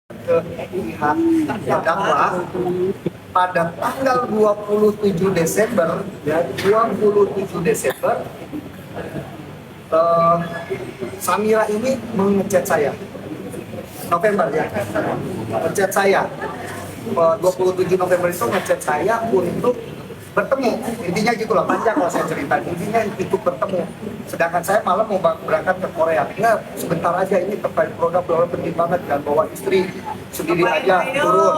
ke pihak terdakwa pada tanggal 27 Desember ya 27 Desember Samira ini mengechat saya November ya ngechat saya 27 November itu ngechat saya untuk bertemu, intinya gitulah, panjang lah saya cerita, intinya untuk bertemu. Sedangkan saya malam mau berangkat ke Korea, enggak, sebentar aja, ini terkait produk penting banget, dan bawa istri sendiri aja turun.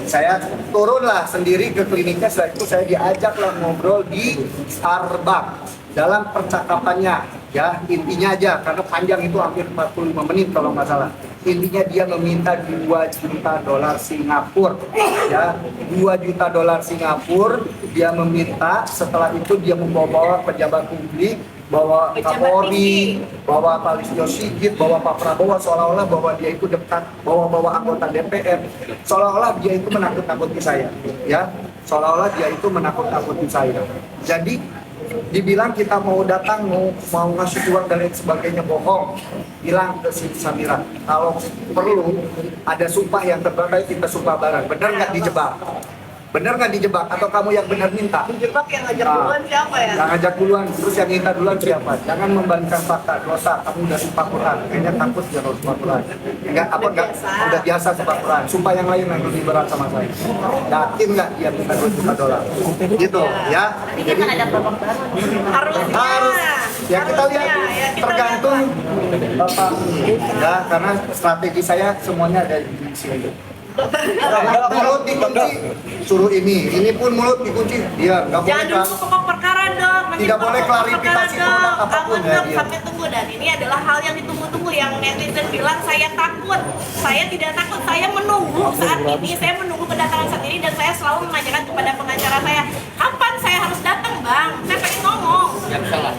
Saya turun lah sendiri ke kliniknya, setelah itu saya diajak lah ngobrol di Starbucks. Dalam percakapannya, ya intinya aja, karena panjang itu hampir 45 menit kalau nggak salah. Intinya dia meminta 2 juta dolar Singapura, ya 2 juta dolar Singapura. Dia meminta, setelah itu dia membawa pejabat publik, bawa Kapolri, bawa Pak Listio Sigit, bawa Pak Prabowo, seolah-olah bahwa dia itu dekat, bawa anggota DPR, seolah-olah dia itu menakut-nakuti saya, ya, seolah-olah dia itu menakut-nakuti saya. Jadi dibilang kita mau datang, mau ngasih uang dan lain sebagainya, bohong. Bilang ke si Samira, kalau perlu ada sumpah yang terbaik, kita sumpah bareng. Bener nggak dijebak? Bener nggak dijebak? Atau kamu yang benar minta? Dijebak yang ngajak duluan siapa ya? Yang ngajak duluan, terus yang minta duluan siapa? Jangan membalikan fakta, dosa. Kamu udah sumpah Quran, kayaknya takut ya kalau sumpah Quran. Enggak, udah biasa sumpah Quran. Sumpah yang lain yang lebih berat sama saya. Yakin nggak dia minta 2 juta dolar? Gitu ya. Jadi harus. Ya kita lihat, tergantung Bapak. Ya, karena strategi saya semuanya ada di sini. Mulut dikunci, suruh ini pun mulut dikunci, dia nggak boleh. Jangan dulu pokok perkara dong. Tidak boleh klarifikasi produk apapun ya. Sampai tunggu, dan ini adalah hal yang ditunggu-tunggu, yang netizen bilang saya takut. Saya tidak takut, saya menunggu saat ini, saya menunggu kedatangan saat ini, dan saya selalu menanyakan kepada pengacara saya, kapan saya harus datang bang? Saya pengen ngomong. Yang salah.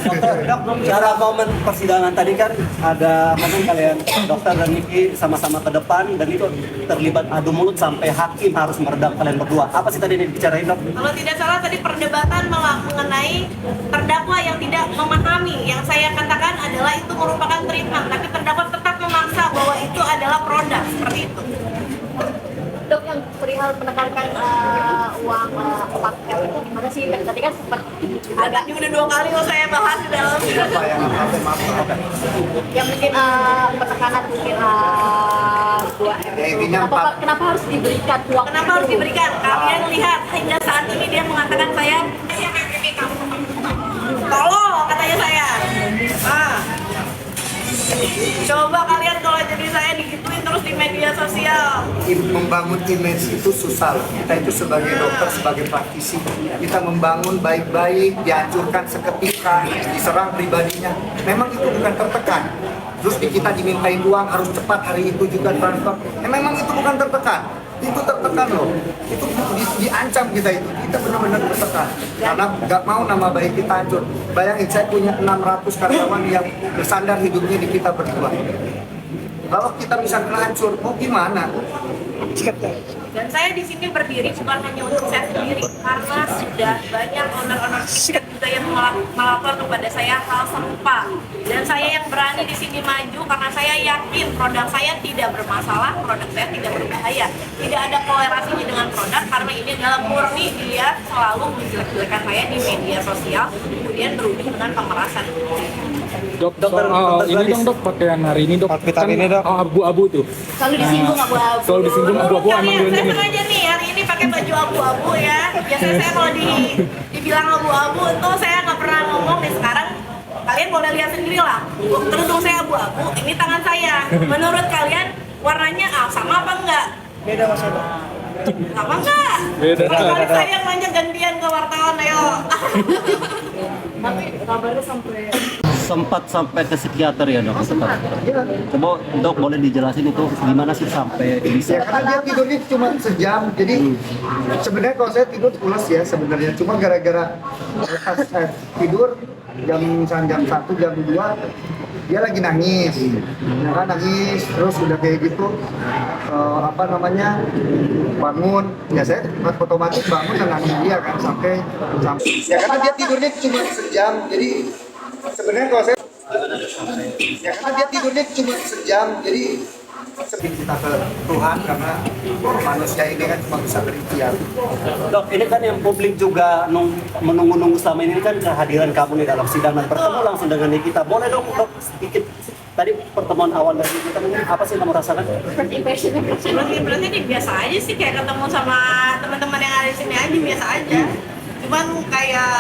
Dok, cara momen persidangan tadi kan ada momen kalian dokter dan Niki sama-sama ke depan dan itu terlibat adu mulut sampai hakim harus meredam kalian berdua. Apa sih tadi yang dibicarain, Dok? Kalau tidak salah tadi perdebatan mengenai terdakwa yang tidak memahami. Yang saya katakan adalah itu merupakan treatment, tapi terdakwa tetap memaksa bahwa itu adalah produk, seperti itu. Dok, yang perihal menekankan uang 4M itu gimana sih? Tadi kan sempat Agaknya udah 2 kali loh saya bahas di dalam. Siapa yang maaf? yang mungkin penekanan mungkin 2M Ya, itu. intinya Kenapa harus diberikan uang? Kenapa harus diberikan? Kalian lihat hingga saat ini dia mengatakan saya tolong, katanya saya. Coba kalian kalau jadi saya digituin terus di media sosial. Membangun image itu susah loh. Kita itu sebagai dokter, sebagai praktisi, kita membangun baik-baik, dihancurkan seketika, diserang pribadinya. Memang itu bukan tertekan. Terus kita dimintain uang harus cepat hari itu juga transfer. Memang itu bukan tertekan. Itu tertekan loh. Itu diancam kita itu. Kita benar-benar tertekan. Karena nggak mau nama baik kita hancur. Bayangin saya punya 600 karyawan yang bersandar hidupnya di kita berdua. Kalau kita misalnya hancur, mau gimana? Dan saya di sini berdiri bukan hanya untuk saya sendiri, karena sudah banyak owner-owner tiket juga yang melakukan kepada saya hal serupa. Dan saya yang berani di sini maju karena saya yakin produk saya tidak bermasalah, produk saya tidak berbahaya. Tidak ada kolerasinya dengan produk, karena ini adalah murni dia selalu menjelek-jelekan saya di media sosial, kemudian berujung dengan pemerasan. Dok, Dokter, soal dokter ini gratis. dong dok, pakaian hari ini dok. Outfitan Kan ini, Dok. abu-abu tuh. Selalu disinggung abu-abu. Selalu disinggung abu-abu emang Kalian, saya dilindungi. sengaja nih hari ini pakai baju abu-abu ya. Biasanya saya kalau dibilang abu-abu tuh saya nggak pernah ngomong nih. Sekarang kalian boleh lihat sendiri lah. Kerudung saya abu-abu, ini tangan saya. Menurut kalian warnanya sama apa enggak? Beda Mas Edo. Sama enggak? Beda. Kali saya yang nanya gantian ke wartawan, ayo. Tapi kabarnya Sempat sampai ke psikiater ya, Dok? Coba Dok boleh dijelasin itu gimana sih sampai bisa? Ya karena dia tidurnya cuma sejam, jadi sebenarnya kalau saya tidur pulas ya sebenarnya, cuma gara-gara pas saya tidur misalnya jam 1, jam 2 dia lagi nangis, ya kan nangis terus udah kayak gitu bangun, ya saya otomatis bangun dan nangis dia kan sampai ya karena dia tidurnya cuma sejam, jadi sebenarnya kalau saya ya karena dia tidurnya cuma sejam, jadi Sedih kita ke Tuhan karena manusia ini kan cuma bisa berikhtiar. Dok, ini kan yang publik juga menunggu-nunggu selama ini kan kehadiran kamu nih dalam sidang dan bertemu langsung dengan Nikita. Boleh dong dok sedikit tadi pertemuan awal dari Nikita mungkin apa sih yang kamu rasakan? First impressionnya Berarti ini biasa aja sih, kayak ketemu sama teman-teman yang ada di sini aja biasa aja. Cuman kayak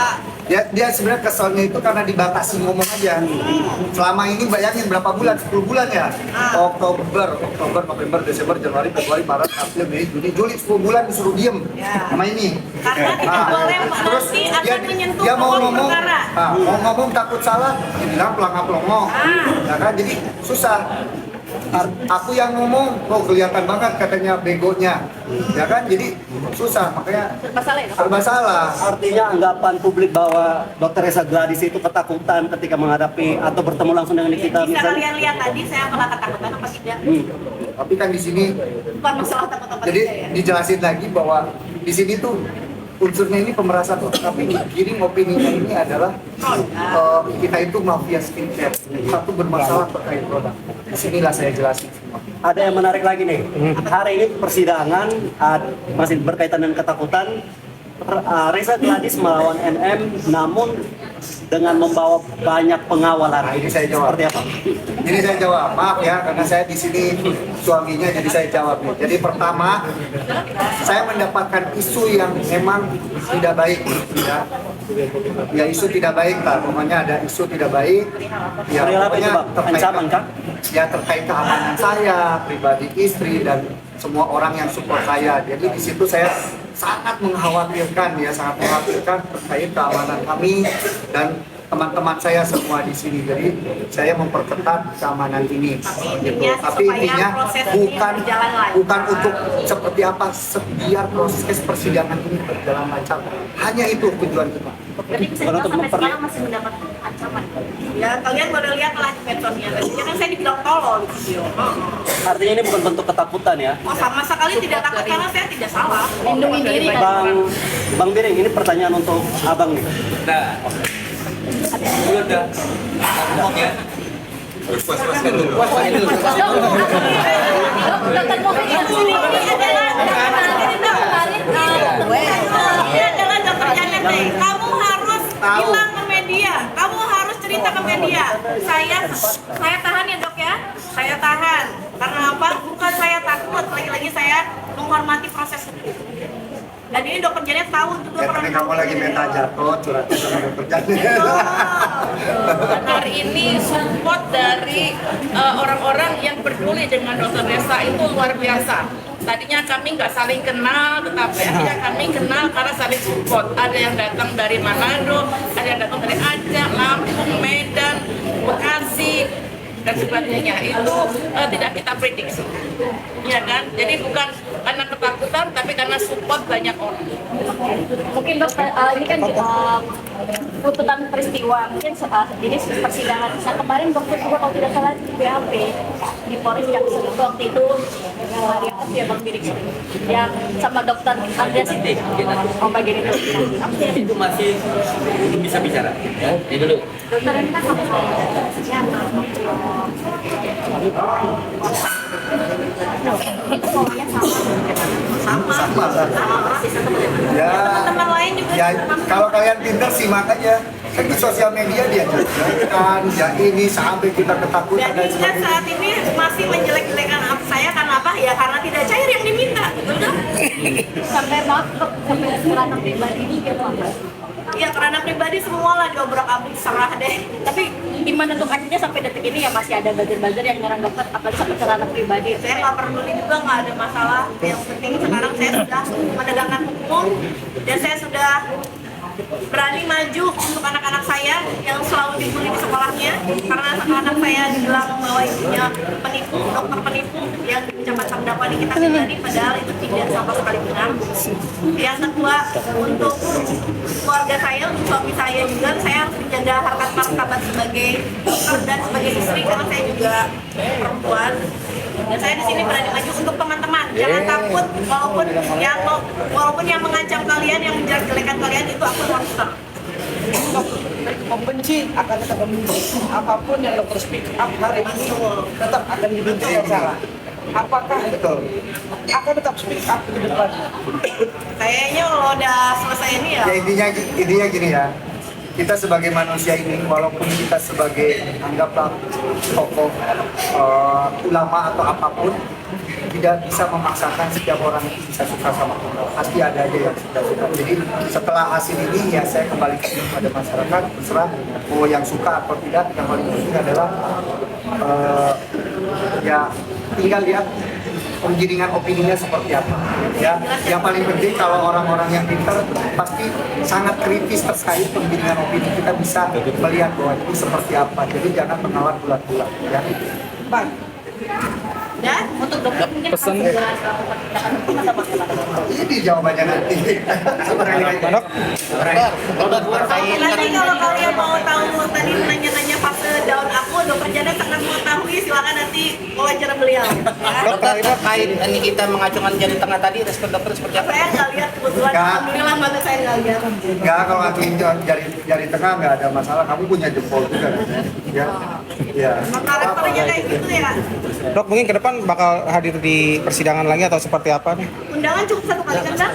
Dia sebenarnya keselnya itu karena dibatasi ngomong aja. Selama ini bayangin berapa bulan? 10 bulan ya? Oktober, November, Desember, Januari, Februari, Maret, April, Mei, Juni, Juli 10 bulan disuruh diem Ya. sama ini. karena tidak boleh Terus nanti akan menyentuh dia mau pokok ngomong, perkara. mau ngomong takut salah, dia bilang pelangap-pelongo. Ya kan? Jadi susah. Aku yang ngomong, kelihatan banget katanya begonya, ya kan? Jadi susah, makanya masalah ya. serba salah. Artinya anggapan publik bahwa Dr. Reza Gladys itu ketakutan ketika menghadapi atau bertemu langsung dengan Nikita Bisa misalnya. kalian lihat tadi saya pernah ketakutan apa tidak? Tapi kan di sini, Bukan masalah takut apa jadi tidak ya. dijelasin lagi bahwa di sini tuh unsurnya ini pemerasan, tapi giring opininya ini adalah kita itu mafia skincare. Satu bermasalah terkait produk. Disinilah saya jelasin semua. Ada yang menarik lagi nih. Hari ini persidangan masih berkaitan dengan ketakutan. Reza Gladys melawan NM, namun dengan membawa banyak pengawal Nah, hari ini saya jawab. Seperti apa? Ini saya jawab, maaf ya, karena saya di sini suaminya, jadi saya jawab nih. Jadi pertama, saya mendapatkan isu yang memang tidak baik, ya isu tidak baik lah, pokoknya ada isu tidak baik. Ya Perihal apa itu, pokoknya Bang? Ancaman kah? Ya terkait keamanan saya, pribadi istri dan semua orang yang support saya. Jadi di situ saya sangat mengkhawatirkan terkait keamanan kami dan teman-teman saya semua di sini. Jadi saya memperketat keamanan ini. Tapi intinya proses ini bukan berjalan lancar. bukan untuk seperti apa, biar proses persidangan ini berjalan lancar. Hanya itu tujuan kita. Berarti bisa Kalau dibilang untuk sampai memperli- sekarang masih mendapat ancaman. Ya kalian baru lihat lah di medsosnya. Tadinya kan saya dibilang tolol di video. Artinya ini bukan bentuk ketakutan ya. Oh sama sekali tidak takut karena saya tidak salah. Lindungi diri kan. Bang Biring, ini pertanyaan untuk abang nih. Dokter Mofi yang sini Ini adalah dokter Janet deh. Kamu harus bilang ke media. Kamu harus cerita ke media. Saya tahan ya dok ya. Saya tahan. Karena apa? Bukan saya takut. Lagi-lagi saya menghormati proses hukum. Dan ini dokter Janet tahu juga Ya, tapi kamu lagi minta jatuh, curhatnya sama dokter Janet. Hari ini support dari orang-orang yang peduli dengan Dr. Reza itu luar biasa. Tadinya kami nggak saling kenal, tetapi akhirnya kami kenal karena saling support. Ada yang datang dari Manado, ada yang datang dari Aceh, Lampung, Medan, Bekasi, dan sebagainya. Itu tidak kita prediksi, ya kan? Jadi bukan karena ketakutan, tapi karena support banyak orang. mungkin dokter ini kan tuntutan peristiwa mungkin ini persidangan. Nah, kemarin dokter juga kalau tidak salah di BAP di Polres Jakarta waktu itu yang hari apa ya Bang Birik yang sama dokter Andreas itu bagian itu. Itu masih belum bisa bicara. Ya, ini dulu. Dokter ini kan sama sama persis. Ya, Teman-teman lain juga ya kalau kalian pinter simak aja. Kan di sosial media dia kan ya ini sampai kita ketakutan Dan dan Ingat sebagainya. saat ini masih menjelek-jelekan saya karena apa? Ya karena tidak cair yang diminta. Betul? sampai maaf dok, sampai ranah pribadi ini gitu apa? Ya karena pribadi semua lah diobrak-abrik serah deh. Tapi gimana untuk akhirnya sampai detik ini ya masih ada buzzer-buzzer yang nyerang dokter apalagi sampai ke ranah pribadi. Saya nggak peduli juga, nggak ada masalah. Yang penting sekarang saya sudah menegakkan hukum dan saya sudah berani maju untuk anak-anak saya yang selalu dibully di sekolahnya karena anak saya dibilang bahwa ibunya penipu, dokter penipu yang mencapai terdakwa di kita sendiri, padahal itu tidak sama sekali benar. Yang kedua, untuk keluarga saya, untuk suami saya juga, saya harus menjaga harkat martabat sebagai dokter dan sebagai istri karena saya juga perempuan. Dan saya di sini berani maju untuk teman-teman. Jangan takut, walaupun yang mengancam kalian, yang menjelek-jelekan kalian itu aku monster. Membenci akan tetap membenci apapun yang dokter speak up hari ini tetap akan dibenci yang salah. apakah Betul. akan tetap speak up ke depan? Kayaknya kalau udah selesai ini ya. Ya intinya gini ya. Kita sebagai manusia ini, walaupun kita sebagai anggaplah tokoh ulama atau apapun, tidak bisa memaksakan setiap orang itu bisa suka sama kita. Pasti ada aja yang tidak suka. Jadi setelah hasil ini ya saya kembalikan kepada masyarakat, terserah mau yang suka atau tidak. Yang paling penting adalah ya tinggal lihat penggiringan opininya seperti apa. Ya, yang paling penting kalau orang-orang yang pintar pasti sangat kritis terkait penggiringan opini, kita bisa melihat bahwa itu seperti apa. Jadi jangan menolak bulat-bulat. Ya. Bang, Dan untuk dokter mungkin Pesan. Ini jawabannya nanti. Dok, nanti kalau kalian mau tahu tadi nanya-nanya fase daun aku, dokter Jana sangat mengetahui, silakan nanti wawancara beliau. Ya. Dokter terkait ini kita mengacungkan jari tengah tadi, respon dokter seperti apa? Saya nggak lihat kebetulan, Nggak. alhamdulillah banget saya nggak lihat. Enggak, kalau ngakuin jari tengah nggak ada masalah. Kamu punya jempol juga kan? Ya. Ya. Karakternya kayak gitu ya. Dok, mungkin ke depan bakal hadir di persidangan lagi atau seperti apa nih? Undangan cukup 1 kali kan, Bang?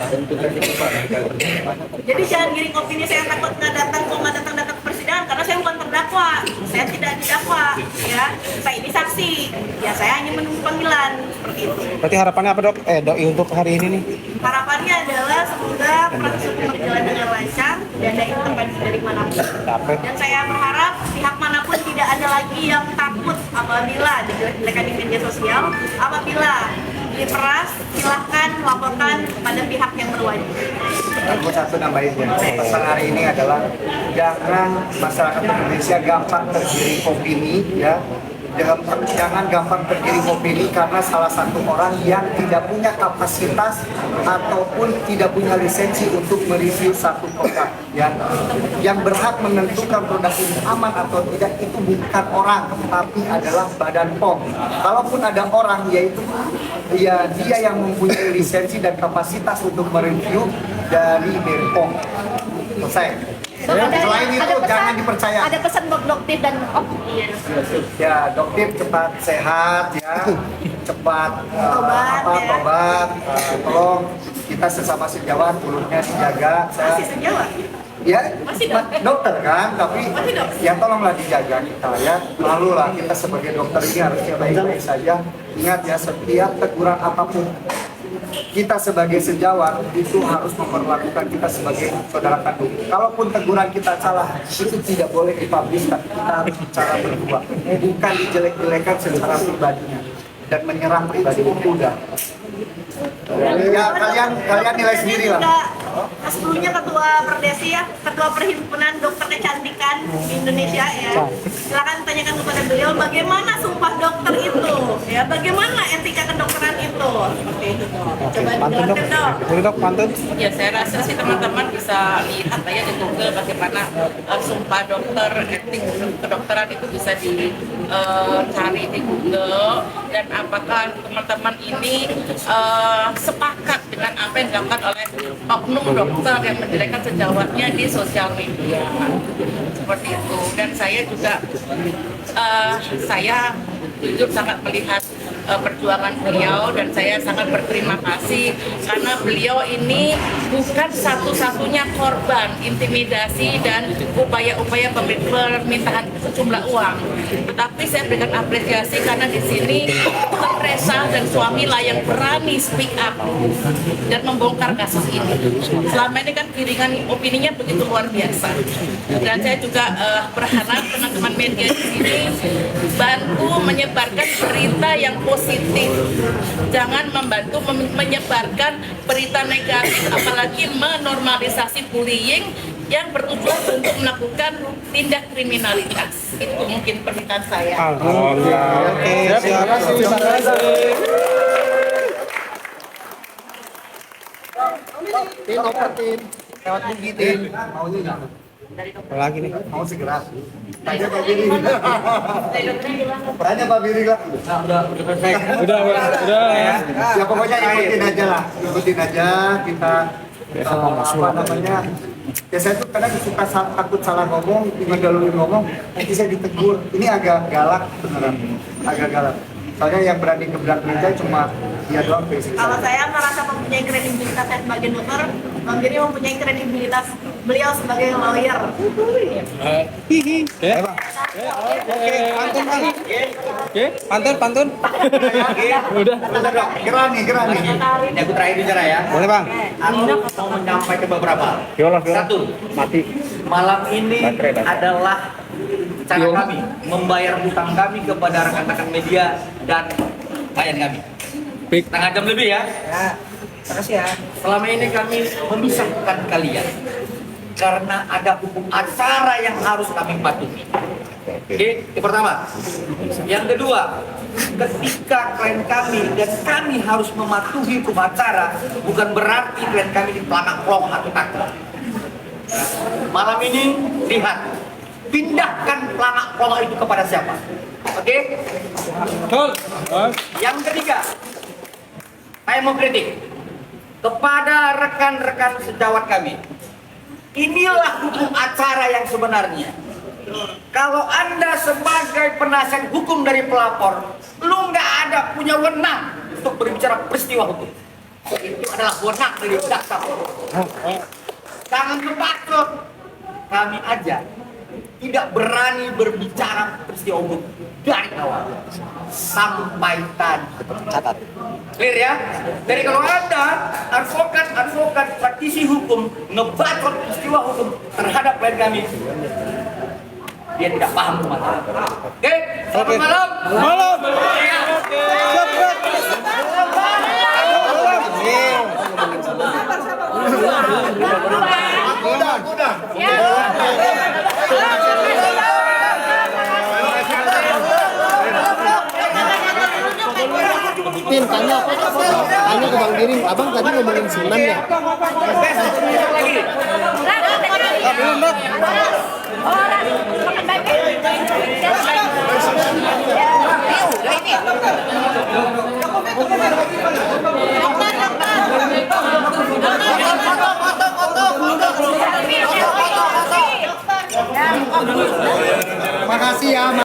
Jadi jangan giring opini saya takut nggak datang, kok nggak datang ke persidangan, karena saya bukan terdakwa, saya tidak didakwa, ya. Saya ini saksi, ya saya hanya menunggu panggilan seperti itu. Berarti harapannya apa, Dok? Dok, untuk hari ini nih? Harapannya adalah semoga proses hukum berjalan dengan lancar, tidak ada intervensi dari manapun. Dan saya berharap pihak manapun tidak ada lagi yang takut apabila dijelek-jelekan di media sosial, apabila diperas, silahkan laporkan kepada pihak yang berwajib. Aku satu nambahin ya. Pesan hari ini adalah jangan masyarakat Indonesia gampang tergiring opini ya. Jangan gampang tergiring opini karena salah satu orang yang tidak punya kapasitas ataupun tidak punya lisensi untuk mereview satu produk ya. Yang berhak menentukan produk ini aman atau tidak itu bukan orang, tapi adalah Badan POM. Kalaupun ada orang, yaitu ya dia yang mempunyai lisensi dan kapasitas untuk mereview dari BPOM. Selesai. Dok, Selain itu jangan dipercaya. Ada pesan buat dokter dan Ya, dokter cepat sehat ya, cepat tobat. Tolong kita sesama sejawat mulutnya dijaga. Masih sejawat. Ya, Masih dokter. dokter kan, tapi Masih dokter. ya tolonglah dijaga kita ya. Lalu lah kita sebagai dokter ini harusnya baik-baik saja. Ingat ya, setiap teguran apapun kita sebagai sejawat itu harus memperlakukan kita sebagai saudara kandung. Kalaupun teguran kita salah, itu tidak boleh dipublish, tapi kita harus bicara berdua. Bukan dijelek-jelekan secara pribadinya dan menyerang pribadi itu udah. Ya kalian nilai sendiri lah. Sebelumnya ketua Perdesi ya, ketua Perhimpunan Dokter Kecantikan Indonesia ya. Silakan tanyakan kepada beliau bagaimana sumpah dokter itu, ya bagaimana etika kedokteran itu. Seperti itu. Coba Pantun, Dok. dijelaskan dong. Boleh, Dok, pantun? Ya saya rasa sih teman-teman bisa lihat ya di Google bagaimana sumpah dokter, etik kedokteran itu bisa dicari di Google, dan apakah teman-teman ini sepakat dengan apa yang dilakukan oleh oknum dokter yang menjelekkan sejawatnya di sosial media seperti itu. Dan saya juga saya jujur sangat melihat perjuangan beliau, dan saya sangat berterima kasih karena beliau ini bukan satu-satunya korban intimidasi dan upaya-upaya permintaan sejumlah uang. Tetapi saya berikan apresiasi karena di sini Teresa dan suami lah yang berani speak up dan membongkar kasus ini. Selama ini kan giringan opininya begitu luar biasa. Dan saya juga berharap teman-teman media di sini bantu menyebarkan berita yang positif. Jangan membantu menyebarkan berita negatif, apalagi menormalisasi bullying yang bertujuan untuk melakukan tindak kriminalitas. Itu mungkin pernyataan saya. Alhamdulillah. Oke, siap. Tim dokter tim, lewat Bugi tim, maunya nggak? Apa lagi nih? Mau segera. Tanya Pak Biri. Tanya Pak Biri lah. udah ya. Ya pokoknya ikutin aja lah, ikutin aja kita apa namanya. Ya saya tuh kadang suka takut salah ngomong, ngedalulin ngomong, nanti saya ditegur. Ini agak galak beneran, agak galak. Soalnya yang berani gebrak meja cuma dia doang basic. Kalau saya merasa mempunyai kredibilitas saya sebagai dokter, Bang Giri mempunyai kredibilitas beliau sebagai lawyer. Oke, Bang. Oke, pantun, Bang. Oke, pantun. Udah. Gerak nih. Ini aku terakhir bicara ya. Boleh, Bang. Aku mau menyampaikan beberapa hal. Viola. Satu, Mati. malam ini Baterai. adalah cara kami membayar hutang kami kepada rekan-rekan media dan klien kami. Setengah jam lebih ya. Ya, makasih ya. Selama ini kami memisahkan kalian karena ada hukum acara yang harus kami patuhi. Oke, yang pertama. Yang kedua, ketika klien kami dan kami harus mematuhi hukum acara, bukan berarti klien kami dipelangak pelong atau takut. Malam ini lihat, pindahkan pelangak pelong itu kepada siapa? Oke? Yang ketiga, saya mau kritik kepada rekan-rekan sejawat kami. Inilah hukum acara yang sebenarnya. Kalau Anda sebagai penasihat hukum dari pelapor, lu nggak ada punya wewenang untuk berbicara peristiwa hukum. Itu adalah wewenang dari jaksa. Jangan kebakut. Kami aja tidak berani berbicara peristiwa hukum dari awal sampai tadi. Catat. Clear ya? Jadi kalau Anda advokat praktisi hukum ngebacot peristiwa hukum terhadap klien kami, dia tidak paham masalah. Oke? Selamat malam. Malam. Iya. Udah. Tin, tanya ke Bang Giring, abang tadi ngomongin Sunan ya? Belum, Dok. Makasih ya.